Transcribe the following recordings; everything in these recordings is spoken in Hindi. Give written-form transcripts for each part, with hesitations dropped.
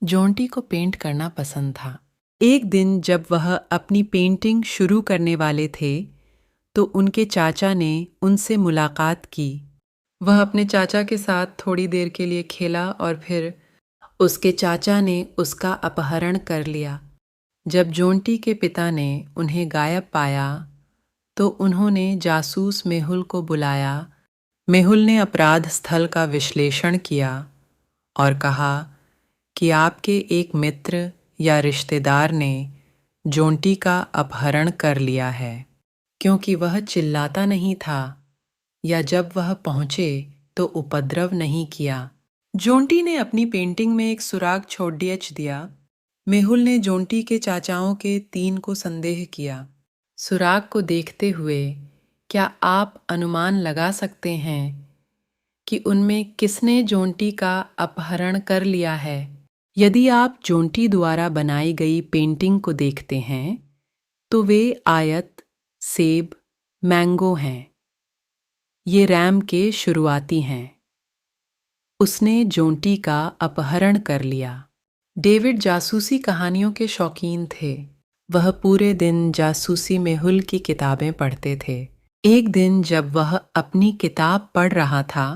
जोंटी को पेंट करना पसंद था। एक दिन जब वह अपनी पेंटिंग शुरू करने वाले थे, तो उनके चाचा ने उनसे मुलाकात की। वह अपने चाचा के साथ थोड़ी देर के लिए खेला और फिर उसके चाचा ने उसका अपहरण कर लिया। जब जोंटी के पिता ने उन्हें गायब पाया, तो उन्होंने जासूस मेहुल को बुलाया। मेहुल ने अपराध स्थल का विश्लेषण किया और कहा कि आपके एक मित्र या रिश्तेदार ने जोंटी का अपहरण कर लिया है। क्योंकि वह चिल्लाता नहीं था या जब वह पहुंचे तो उपद्रव नहीं किया। जोंटी ने अपनी पेंटिंग में एक सुराग छोड़ दिया। मेहुल ने जोंटी के चाचाओं के 3 को संदेह किया। सुराग को देखते हुए क्या आप अनुमान लगा सकते हैं कि उनमें किसने जोंटी का अपहरण कर लिया है? यदि आप जोंटी द्वारा बनाई गई पेंटिंग को देखते हैं, तो वे आयत, सेब, मैंगो हैं। ये रैम के शुरुआती हैं। उसने जोंटी का अपहरण कर लिया। डेविड जासूसी कहानियों के शौकीन थे। वह पूरे दिन जासूसी मेहुल की किताबें पढ़ते थे। एक दिन जब वह अपनी किताब पढ़ रहा था,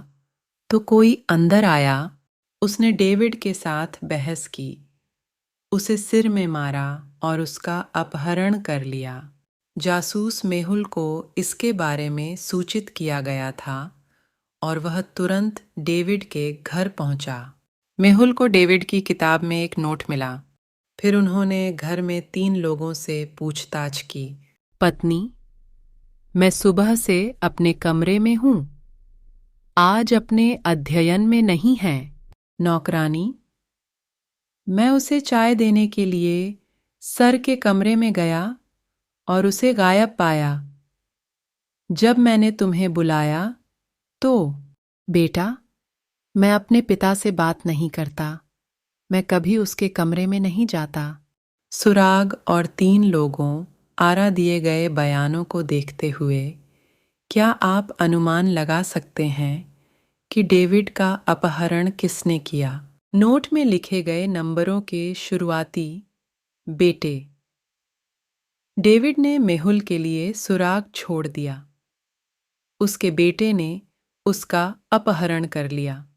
तो कोई अंदर आया। उसने डेविड के साथ बहस की, उसे सिर में मारा और उसका अपहरण कर लिया। जासूस मेहुल को इसके बारे में सूचित किया गया था और वह तुरंत डेविड के घर पहुंचा। मेहुल को डेविड की किताब में एक नोट मिला। फिर उन्होंने घर में 3 लोगों से पूछताछ की। पत्नी, मैं सुबह से अपने कमरे में हूं, आज अपने अध्ययन में नहीं है। नौकरानी, मैं उसे चाय देने के लिए सर के कमरे में गया और उसे गायब पाया। जब मैंने तुम्हें बुलाया तो बेटा, मैं अपने पिता से बात नहीं करता। मैं कभी उसके कमरे में नहीं जाता। सुराग और 3 लोगों आरा दिए गए बयानों को देखते हुए क्या आप अनुमान लगा सकते हैं कि डेविड का अपहरण किसने किया? नोट में लिखे गए नंबरों के शुरुआती बेटे। डेविड ने मेहुल के लिए सुराग छोड़ दिया। उसके बेटे ने उसका अपहरण कर लिया।